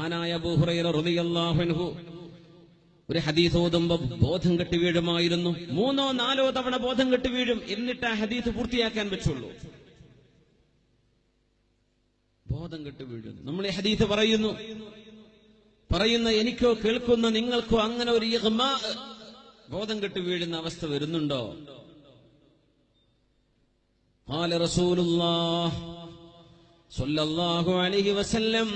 മഹാനായ അബൂ ഹുറൈറ റളിയല്ലാഹു അൻഹു ഒരു ഹദീസ് ഓതുമ്പോ ബോധം കെട്ടി വീഴുമായിരുന്നു. 3 or 4 തവണ ബോധം കെട്ടി വീഴും. എന്നിട്ട് ആ ഹദീസ് പൂർത്തിയാക്കാൻ പറ്റുള്ളൂ. ബോധം കെട്ടി വീഴുന്നു. നമ്മൾ ഈ ഹദീസ് പറയുന്ന എനിക്കോ കേൾക്കുന്ന നിങ്ങൾക്കോ അങ്ങനെ ഒരു ഇഗ്മാ, ബോധം കെട്ടി വീഴുന്ന അവസ്ഥ വരുന്നുണ്ടോ? ഖാല റസൂലുള്ളാഹി സ്വല്ലല്ലാഹു അലൈഹി വസല്ലം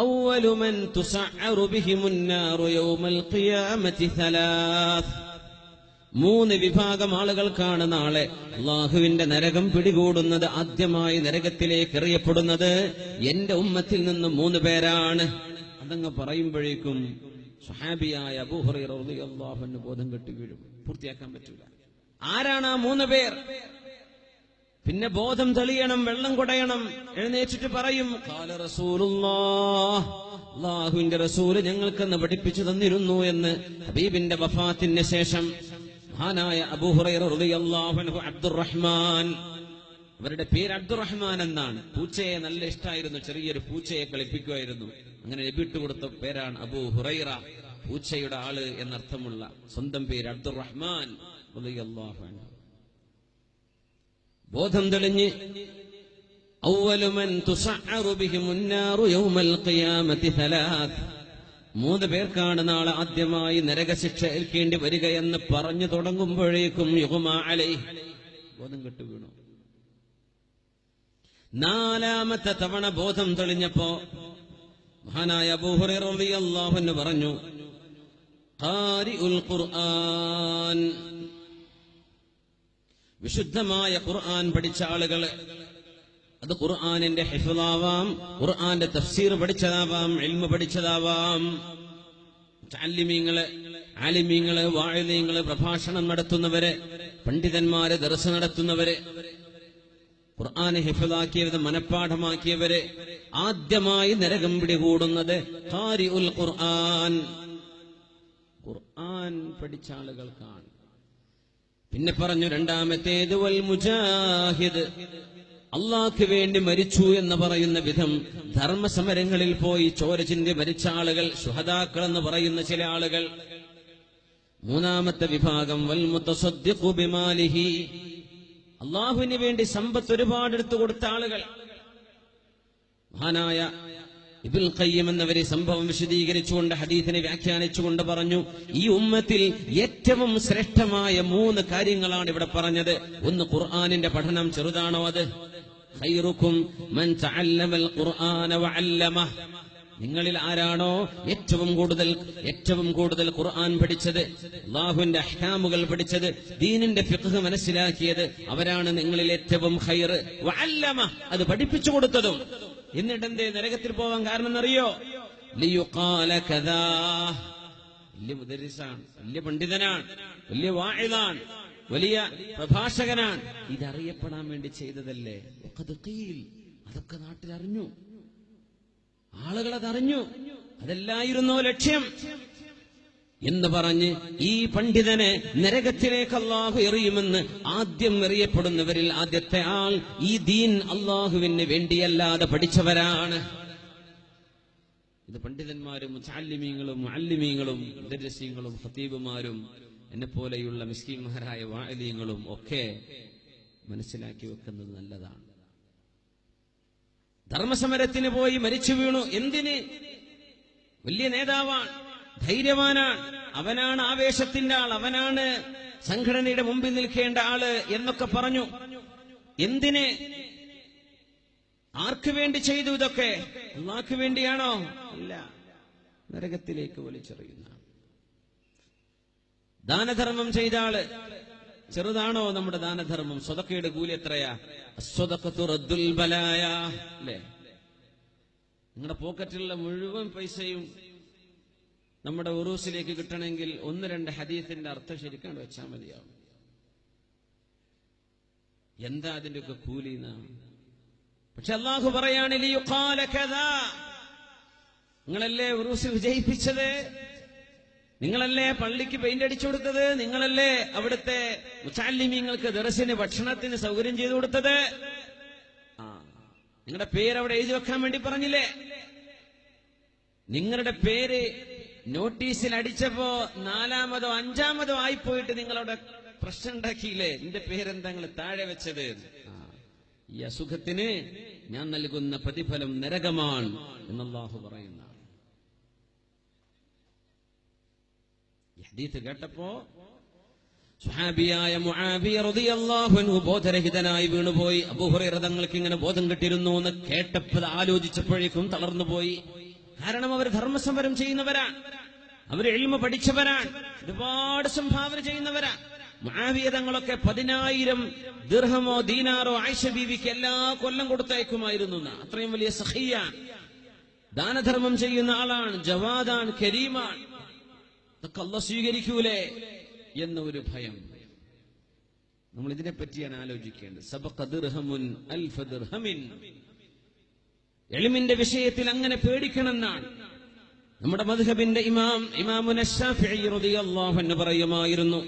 അവ്വലു മൻ തുസഅറു ബിഹിമുൻ നാറു യൗമൽ ഖിയാമത്തി 3. 3 വിഭാഗം ആളുകൾക്കാണ് നാളെ അല്ലാഹുവിന്റെ നരകം പിടികൂടുന്നത്. ആദ്യമായി നരകത്തിലേക്ക് എറിയപ്പെടുന്നത് എന്റെ ഉമ്മത്തിൽ നിന്ന് 3 പേരാണ്. അതങ്ങ് പറയുമ്പോഴേക്കും സ്വഹാബിയായ അബൂ ഹുറൈറ റളിയല്ലാഹു അൻഹു ബോധം കെട്ടി വീഴും. പൂർത്തിയാക്കാൻ പറ്റൂല. ആരാണ് ആ 3 പേർ? പിന്നെ ബോധം തെളിയണം, വെള്ളം കുടയണം. എഴുന്നേറ്റിട്ട് പറയും, ഖാല റസൂലുള്ളാഹ്, അല്ലാഹുവിന്റെ റസൂല് ഞങ്ങൾക്കെന്ന് പഠിപ്പിച്ചു തന്നിരുന്നു എന്ന്. ഹബീബിന്റെ വഫാത്തിന് ശേഷം മഹാനായ അബൂ ഹുറൈറ റളിയല്ലാഹു അൻഹു അബ്ദുറഹ്മാൻ, അവരുടെ പേര് അബ്ദുറഹ്മാൻ എന്നാണ്. പൂച്ചയെ നല്ല ഇഷ്ടമായിരുന്നു, ചെറിയൊരു പൂച്ചയെ കളിപ്പിക്കുമായിരുന്നു. അങ്ങനെ നബിട്ട് കൊടുത്ത പേരാണ് അബൂ ഹുറൈറ, പൂച്ചയുടെ ആള് എന്നർത്ഥമുള്ള സ്വന്തം പേര് അബ്ദുറഹ്മാൻ റളിയല്ലാഹു അൻഹു. ബോധം തെളിഞ്ഞ് അവ്വലു മൻ തുസഅറു ബിഹിമുൻ നാറു യൗമൽ ഖിയാമത്തി 3 പേർക്കാണ് നാളെ ആദ്യമായി നരകശിക്ഷ ഏൽക്കേണ്ടി വരികയെന്ന് പറഞ്ഞു തുടങ്ങുമ്പോഴേക്കും യുഗ്മാ അലൈഹി, ബോധം കെട്ടു വീണു. 4ാമത്തെ തവണ ബോധം തെളിഞ്ഞപ്പോ മഹാനായ അബൂ ഹുറൈറ റളിയല്ലാഹു അൻഹു പറഞ്ഞു, ഖാരിഉൽ ഖുർആൻ, വിശുദ്ധമായ ഖുർആൻ പഠിച്ച ആളുകള്. അത് ഖുർആനിന്റെ ഹിഫ്ളാവാം, ഖുർആന്റെ തഫ്സീർ പഠിച്ചതാവാം, ഇൽമ് പഠിച്ചതാവാം. ആലിമീങ്ങള്, വാഇദീങ്ങള്, പ്രഭാഷണം നടത്തുന്നവര്, പണ്ഡിതന്മാര്, ദർസ് നടത്തുന്നവര്, ഖുർആനെ ഹിഫ്ളാക്കിയവര്, മനഃപ്പാഠമാക്കിയവര് ആദ്യമായി നരകം പിടികൂടുന്നത് ഖാരിഉൽ ഖുർആൻ, ഖുർആൻ പഠിച്ച ആളുകൾക്കാണ്. പിന്നെ പറഞ്ഞു, 2ാമത്തേത് വൽ മുജാഹിദ്, അള്ളാഹ്ക്ക് വേണ്ടി മരിച്ചു എന്ന് പറയുന്ന വിധം ധർമ്മസമരങ്ങളിൽ പോയി ചോര ചിന്തി മരിച്ച ആളുകൾ, ശുഹദാക്കൾ എന്ന് പറയുന്ന ചില ആളുകൾ. 3ാമത്തെ വിഭാഗം വൽ മുതസദ്ദിഖു ബിമാലിഹി, അള്ളാഹുവിന് വേണ്ടി സമ്പത്ത് ഒരുപാട് എടുത്തു കൊടുത്ത ആളുകൾ. മഹാനായ ഇബ്നുൽ ഖയ്യിം എന്നവരെ സംഭവം വിശദീകരിച്ചുകൊണ്ട് ഹദീസിനെ വ്യാഖ്യാനിച്ചുകൊണ്ട് പറഞ്ഞു, ഈ ഉമ്മത്തിൽ ഏറ്റവും ശ്രേഷ്ഠമായ 3 കാര്യങ്ങളാണ് ഇവിടെ പറഞ്ഞത്. ഒന്ന്, ഖുർആനിന്റെ പഠനം. ചെറുതാണോ അത്? ഖൈറുക്കും മൻ തഅല്ലമൽ ഖുർആന വഅല്ലമഹ്, നിങ്ങളിൽ ആരാണോ ഏറ്റവും കൂടുതൽ ഖുർആൻ പഠിച്ചത്, അല്ലാഹുവിന്റെ അഹ്കാമുകൾ പഠിച്ചത്, ദീനിന്റെ ഫിഖ്ഹ് മനസ്സിലാക്കിയത്, അവരാണ് നിങ്ങളിൽ ഏറ്റവും ഖൈർ. വഅല്ലമഹ്, അത് പഠിപ്പിച്ചു കൊടുത്തതും. എന്നിട്ട് എന്തേ നരകത്തിൽ പോവാൻ കാരണം എന്നറിയോ? ലിയുഖാല കദാ, വലിയ മുദരിസാണ്, വലിയ പണ്ഡിതനാണ്, വലിയ വാഇദാണ്, വലിയ പ്രഭാഷകനാണ്, ഇതറിയപ്പെടാൻ വേണ്ടി ചെയ്തതല്ലേ. അതൊക്കെ നാട്ടിൽ അറിഞ്ഞു, ആളുകൾ അതറിഞ്ഞു, അതല്ലായിരുന്നോ ലക്ഷ്യം എന്ന് പറഞ്ഞ് ഈ പണ്ഡിതനെ നരകത്തിലേക്ക് അല്ലാഹു എറിയുമെന്ന് ആദ്യം എറിയപ്പെടുന്നവരിൽ ആദ്യത്തെ ആൾ ഈ ദീൻ അല്ലാഹുവിന് വേണ്ടിയല്ലാതെ പഠിച്ചവരാണ്. ഇത് പണ്ഡിതന്മാരും മുതഅല്ലിമീങ്ങളും മുഅല്ലിമീങ്ങളും മുദർരിസീങ്ങളും ഖതീബുമാരും എന്നെപ്പോലെയുള്ള മിസ്കീന്മാരായ വാഇദീങ്ങളും ഒക്കെ മനസ്സിലാക്കി വെക്കുന്നത് നല്ലതാണ്. ധർമ്മസമരത്തിന് പോയി മരിച്ചു വീണു. എന്തിന്? വലിയ നേതാവാണ്, ധൈര്യവാനാണ്, അവനാണ് ആവേശത്തിന്റെ ആൾ, അവനാണ് സംഘടനയുടെ മുമ്പിൽ നിൽക്കേണ്ട ആള് എന്നൊക്കെ പറഞ്ഞു. എന്തിന്? ആർക്ക് വേണ്ടി ചെയ്തു ഇതൊക്കെ? അല്ലാഹുവിന് വേണ്ടിയാണോ? അല്ല, നരകത്തിലേക്ക് വലിച്ചെറിയുന്ന. ദാനധർമ്മം ചെയ്ത ആള്, ചെറുതാണോ നമ്മുടെ ദാനധർമ്മം? സ്വതക്കയുടെ കൂലി എത്രയാ? അസ്വദഖതു റദ്ദുൽ ബലായ, അല്ലേ? നിങ്ങളുടെ പോക്കറ്റിലുള്ള മുഴുവൻ പൈസയും നമ്മുടെ ഉറൂസിലേക്ക് കിട്ടണമെങ്കിൽ 1-2 ഹദീസിന്റെ അർത്ഥം ശരിക്കാണ് വെച്ചാൽ മതിയാവും. എന്താ അതിന്റെയൊക്കെ കൂലി? പക്ഷെ അല്ലാഹു പറയാണ്, ലിയുഖാല കദാ, നിങ്ങളല്ലേ ഉറൂസ് വിജയിപ്പിച്ചത്, നിങ്ങളല്ലേ പള്ളിക്ക് പെയിന്റ് അടിച്ചു കൊടുത്തത്, നിങ്ങളല്ലേ അവിടുത്തെ മുതഅല്ലിമീങ്ങൾക്ക് ദർസിന് ഭക്ഷണത്തിന് സൗകര്യം ചെയ്തു കൊടുത്തത്, നിങ്ങളുടെ പേര് അവിടെ എഴുതി വെക്കാൻ വേണ്ടി പറഞ്ഞില്ലേ? നിങ്ങളുടെ പേര് നോട്ടീസിൽ അടിച്ചപ്പോ 4-മതോ 5-മതോ ആയിപ്പോയിട്ട് നിങ്ങളവിടെ പ്രശ്നം ഉണ്ടാക്കിയില്ലേ? നിന്റെ പേരെന്താ നിങ്ങൾ താഴെ വെച്ചത്? ഈ അസുഖത്തിന് ഞാൻ നൽകുന്ന പ്രതിഫലം നരകമാണ് എന്ന് അല്ലാഹു പറയുന്ന. ഈ ഹദീസ് കേട്ടപ്പോ സ്വഹാബിയായ മുആവിയ റളിയല്ലാഹു അൻഹു ബോധരഹിതനായി വീണുപോയി. അബൂ ഹുറൈറ തങ്ങൾക്ക് ഇങ്ങനെ ബോധം കിട്ടിയിരുന്നു എന്ന് കേട്ടപ്പോൾ ആലോചിച്ചപ്പോഴേക്കും തളർന്നുപോയി. കാരണം അവർ ധർമ്മസമരം ചെയ്യുന്നവരാണ്, അവർ ഇൽമ പഠിച്ചവരാണ്, ഒരുപാട് സംഭാവന ചെയ്യുന്നവരാണ്. മുആവിയ തങ്ങളൊക്കെ 10,000 ദിർഹമോ ദീനാറോ ആയിഷ ബീവിക്ക് എല്ലാ കൊല്ലം കൊടുത്തയക്കുമായിരുന്നു. അത്രയും വലിയ സഖിയാണ്, ദാനധർമ്മം ചെയ്യുന്ന ആളാണ്, ജവാദാൻ, കരീമാണ്. ഇതൊക്കെ അല്ലാഹു സ്വീകരിക്കൂലേ എന്ന ഒരു ഭയം. നമ്മൾ ഇതിനെ പറ്റിയാണ് ആലോചിക്കേണ്ടത്. സബഖ ദിർഹമുൻ അൽഫ ദിർഹമിൻ. ഇൽമിന്റെ വിഷയത്തിൽ അങ്ങനെ പേടിക്കണമെന്നാണ് നമ്മുടെ മദ്ഹബിന്റെ ഇമാമുന ശാഫിഈ റളിയല്ലാഹു അൻഹു പറയുമായിരുന്നു,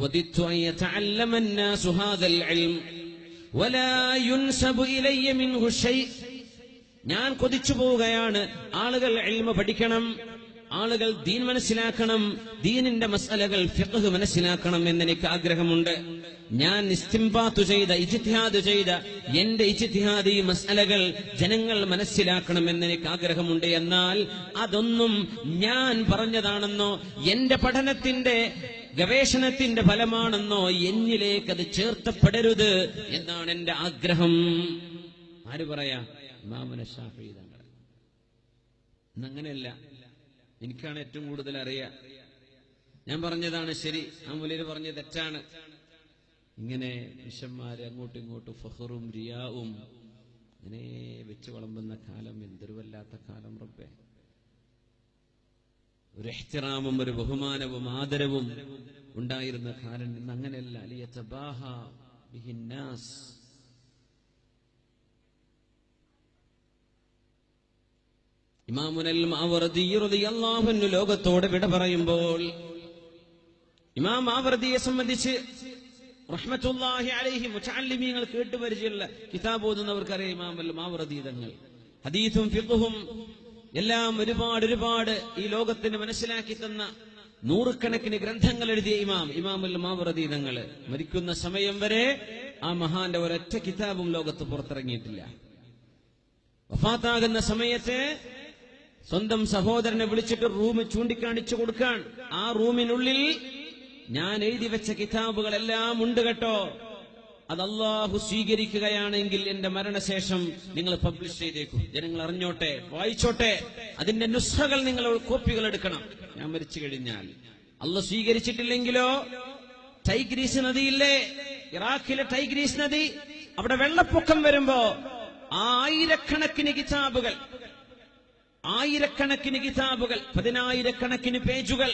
വദിത്തു അൻ യതഅല്ലമ الناس هذا العلم ولا ينسب الي منه شيء. ഞാൻ കൊതിച്ചു പോവുകയാണ് ആളുകൾ ഇൽമ പഠിക്കണം, ആളുകൾ ദീൻ മനസ്സിലാക്കണം, ദീനിന്റെ മസ്അലകൾ ഫിഖ്ഹ് മനസ്സിലാക്കണം എന്നെനിക്ക് ആഗ്രഹമുണ്ട്. ഞാൻ ഇസ്തിംബാത്ത് ചെയ്ത, ഇജ്തിഹാദ് ചെയ്ത എന്റെ ഇജ്തിഹാദി മസ്അലകൾ ജനങ്ങൾ മനസ്സിലാക്കണം എന്നെനിക്ക് ആഗ്രഹമുണ്ട്. എന്നാൽ അതൊന്നും ഞാൻ പറഞ്ഞതാണെന്നോ എന്റെ പഠനത്തിന്റെ ഗവേഷണത്തിന്റെ ഫലമാണെന്നോ എന്നിലേക്ക് അത് ചേർത്തപ്പെടരുത് എന്നാണ് എന്റെ ആഗ്രഹം. ആര് പറയാ? ഇമാമുന ശാഫിഈ തങ്ങൾ. ഇന്നങ്ങനെയല്ല, എനിക്കാണ് ഏറ്റവും കൂടുതൽ അറിയാം, ഞാൻ പറഞ്ഞതാണ് ശരി, ആ മുലയിൽ പറഞ്ഞത് തെറ്റാണ്. ഇങ്ങനെ മനുഷ്യന്മാര് അങ്ങോട്ടും ഇങ്ങോട്ടും ഫഖറും റിയാവും ഇങ്ങനെ വെച്ച് വിളമ്പുന്ന കാലം എന്തൊരു വല്ലാത്ത കാലം റബ്ബേ. ഒരു ഇഹ്തിറാമും ഒരു ബഹുമാനവും ആദരവും ഉണ്ടായിരുന്ന കാലം ഇന്ന് അങ്ങനെയല്ല. ലിയതബാഹ ബിഹിന്നാസ്. ഇമാമുൽ മാവർദി റളിയല്ലാഹു അൻഹു ലോകത്തോട് വിട പറയുമ്പോൾ ഇമാം മാവർദിയെ സംബന്ധിച്ച് റഹ്മത്തുള്ളാഹി അലൈഹി മുതഅല്ലിമീങ്ങൾ കേട്ടുപരിചയമുള്ള കിതാബ് ഓതുന്നവർക്കറിയാം ഇമാമുൽ മാവർദി തങ്ങൾ. ഹദീസും ഫിഖ്ഹും എല്ലാം ഒരുപാട് ഈ ലോകത്തിന് മനസ്സിലാക്കി തന്ന നൂറുകണക്കിന് ഗ്രന്ഥങ്ങൾ എഴുതിയ ഇമാമുൽ മാവർദി തങ്ങൾ മരിക്കുന്ന സമയം വരെ ആ മഹാന്റെ ഒരൊറ്റ കിതാബും ലോകത്ത് പുറത്തിറങ്ങിയിട്ടില്ല. വഫാത്താകുന്ന സമയത്ത് സ്വന്തം സഹോദരനെ വിളിച്ചിട്ട് റൂം ചൂണ്ടിക്കാണിച്ചു കൊടുക്കാൻ, ആ റൂമിനുള്ളിൽ ഞാൻ എഴുതി വെച്ച കിതാബുകളെല്ലാം ഉണ്ട് കേട്ടോ, അത് അല്ലാഹു സ്വീകരിക്കുകയാണെങ്കിൽ എന്റെ മരണശേഷം നിങ്ങൾ പബ്ലിഷ് ചെയ്തേക്കും, ജനങ്ങൾ അറിഞ്ഞോട്ടെ, വായിച്ചോട്ടെ, അതിന്റെ നുസ്ഖകൾ നിങ്ങൾ കോപ്പികൾ എടുക്കണം. ഞാൻ മരിച്ചു കഴിഞ്ഞാൽ അല്ലാഹു സ്വീകരിച്ചിട്ടില്ലെങ്കിലോ, ടൈഗ്രീസ് നദിയില്ലേ, ഇറാഖിലെ ടൈഗ്രീസ് നദി, അവിടെ വെള്ളപ്പൊക്കം വരുമ്പോ ആയിരക്കണക്കിന് കിതാബുകൾ 10,000 പേജുകൾ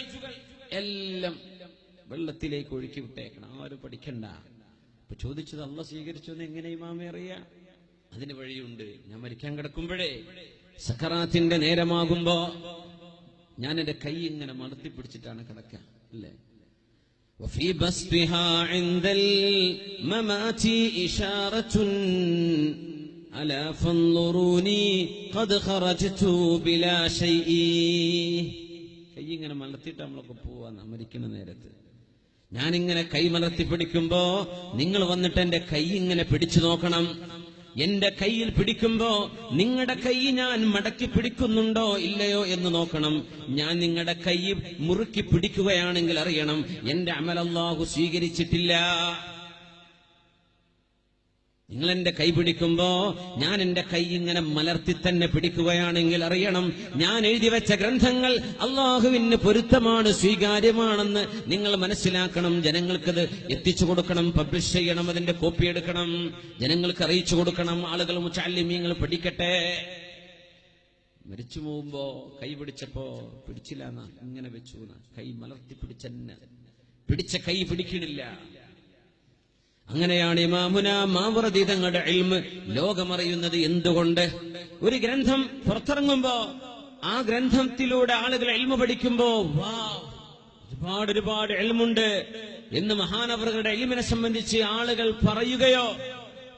എല്ലാം വെള്ളത്തിലേക്ക് ഒഴുക്കി വിട്ടേക്കണം, ആരും പഠിക്കണ്ട. ഇപ്പൊ ചോദിച്ചത് അല്ലാഹു സ്വീകരിച്ചു എന്ന് എങ്ങനെ ഇമാമെ അറിയാ? അതിന് വഴിയുണ്ട്. ഞാൻ മരിക്കാൻ കിടക്കുമ്പോഴേ സക്കറാത്തിന്റെ നേരമാകുമ്പോ ഞാൻ എന്റെ കൈ ഇങ്ങനെ മലർത്തിപ്പിടിച്ചിട്ടാണ് കിടക്കുക, അല്ലേ? وفي بسطها عند الممات إشارة ألا فانظروني قد خرجت بلا شيء. കൈ ഇങ്ങനെ മലർത്തിയിട്ട് നമ്മളൊക്കെ പോവാന്ന് മരിക്കുന്ന നേരത്ത്. ഞാനിങ്ങനെ കൈ മലർത്തി പിടിക്കുമ്പോ നിങ്ങൾ വന്നിട്ട് എന്റെ കൈ ഇങ്ങനെ പിടിച്ചു നോക്കണം. എന്റെ കൈയിൽ പിടിക്കുമ്പോ നിങ്ങളുടെ കൈ ഞാൻ മടക്കി പിടിക്കുന്നുണ്ടോ ഇല്ലയോ എന്ന് നോക്കണം. ഞാൻ നിങ്ങളുടെ കൈ മുറുക്കി പിടിക്കുകയാണെങ്കിൽ അറിയണം എന്റെ അമൽ അല്ലാഹു സ്വീകരിച്ചിട്ടില്ല. നിങ്ങൾ എന്റെ കൈ പിടിക്കുമ്പോ ഞാൻ എന്റെ കൈ ഇങ്ങനെ മലർത്തി തന്നെ പിടിക്കുകയാണെങ്കിൽ അറിയണം ഞാൻ എഴുതി വെച്ച ഗ്രന്ഥങ്ങൾ അല്ലാഹുവിന് പൊരുത്തമാണ്, സ്വീകാര്യമാണെന്ന് നിങ്ങൾ മനസ്സിലാക്കണം. ജനങ്ങൾക്കത് എത്തിച്ചു കൊടുക്കണം, പബ്ലിഷ് ചെയ്യണം, അതിന്റെ കോപ്പി എടുക്കണം, ജനങ്ങൾക്ക് അറിയിച്ചു കൊടുക്കണം. ആളുകൾ മുതഅല്ലിമീങ്ങൾ പഠിക്കട്ടെ. മരിച്ചു പോകുമ്പോ കൈ പിടിച്ചപ്പോ പിടിച്ചില്ല എന്നാ, ഇങ്ങനെ വെച്ചു, കൈ മലർത്തി പിടിച്ച കൈ പിടിക്കണില്ല. അങ്ങനെയാണ് ഇമാമുന മാവർദി തങ്ങളുടെ ഇൽമ് ലോകമറിയുന്നത്. എന്തുകൊണ്ട്? ഒരു ഗ്രന്ഥം പുറത്തിറങ്ങുമ്പോ ആ ഗ്രന്ഥത്തിലൂടെ ആളുകൾ ഇൽമ് പഠിക്കുമ്പോ ഒരുപാട് ഇൽമുണ്ട് എന്ന് മഹാനവറുകളുടെ ഇൽമിനെ സംബന്ധിച്ച് ആളുകൾ പറയുകയോ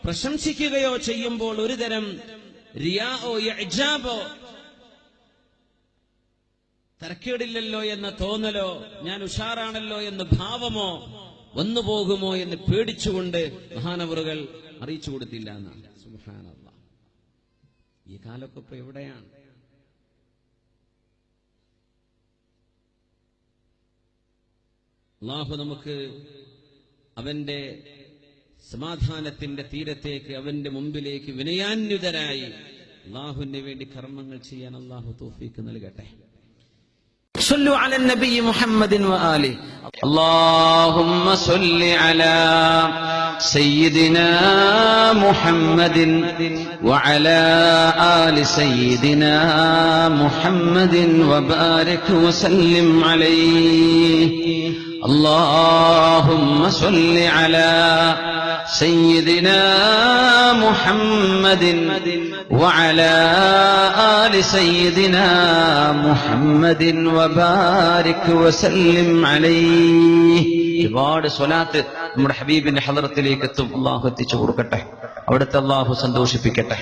പ്രശംസിക്കുകയോ ചെയ്യുമ്പോൾ ഒരുതരം റിയാഓ ഇഅ്ജാബോ തരക്കേടില്ലല്ലോ എന്ന തോന്നലോ ഞാൻ ഉഷാറാണല്ലോ എന്ന ഭാവമോ വന്നു പോകുമോ എന്ന് പേടിച്ചുകൊണ്ട് മഹാനവറുകൾ അറിയിച്ചു കൊടുത്തില്ല എന്നാണ്. സുബ്ഹാനല്ലാഹ്. ഈ കാലമൊക്കെ ഇപ്പൊ എവിടെയാണ്? അല്ലാഹു നമുക്ക് അവന്റെ സമാധാനത്തിന്റെ തീരത്തേക്ക്, അവന്റെ മുമ്പിലേക്ക് വിനയാന്വിതരായി അല്ലാഹുവിന് വേണ്ടി കർമ്മങ്ങൾ ചെയ്യാൻ അല്ലാഹു തൗഫീഖ് നൽകട്ടെ. صلوا على النبي محمد وآله. اللهم صل على سيدنا محمد وعلى آل سيدنا محمد وبارك وسلم عليه. اللهم صل على سيدنا محمد وعلى آل سيدنا محمد وبارك وسلم عليه. ഒരുപാട് സ്വലാത്ത് നമ്മുടെ ഹബീബിന്റെ ഹളറത്തിലേക്ക് എത്തും. അല്ലാഹു എത്തിച്ചു കൊടുക്കട്ടെ, അവിടുത്തെ അല്ലാഹു സന്തോഷിപ്പിക്കട്ടെ.